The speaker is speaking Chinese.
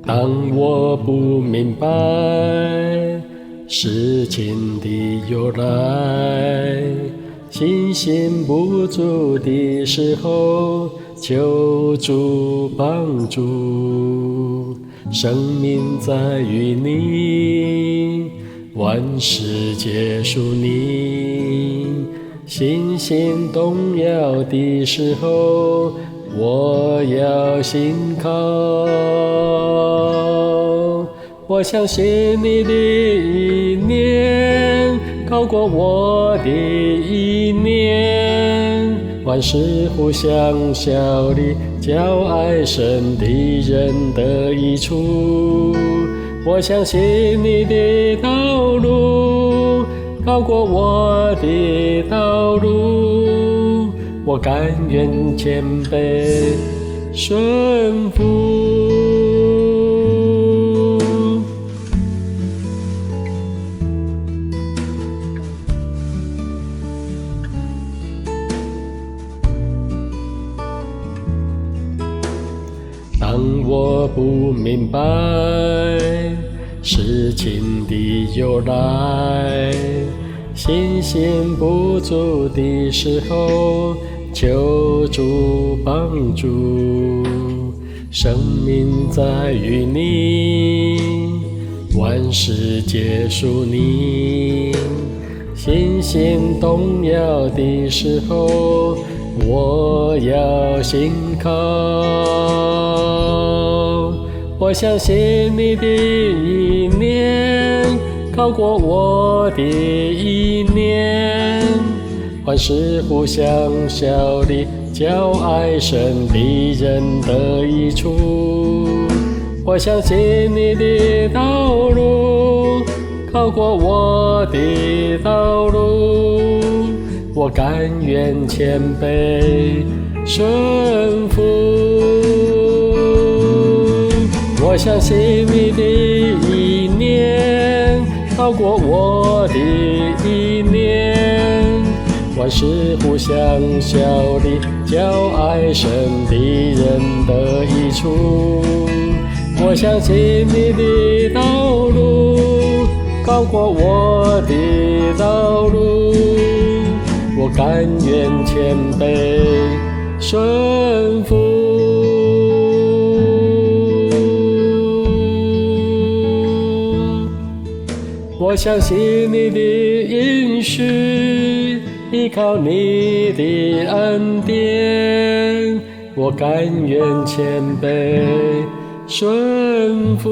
当我不明白事情的由来，信心不足的时候，求主帮助。生命在于你，万事皆属你。信心动摇的时候，我要信靠。我相信你的意念高过我的意念，万事互相效力，叫爱神的人得益处。我相信你的道路高过我的道路，我甘愿谦卑顺服。当我不明白事情的由来，信心不足的时候，求主帮助。生命在于你，万事皆属你。信心动摇的时候，我要信靠。我相信你的意念高过我的意念，万事互相效力，叫爱神的人得益处。我相信你的道路高过我的道路，我甘愿谦卑顺服。我相信你的意念高过我的意念，万事互相效力，叫爱神的人得益处。我相信你的道路高过我的道路，我甘愿谦卑顺服。我相信你的应许，依靠你的恩典，我甘愿谦卑顺服。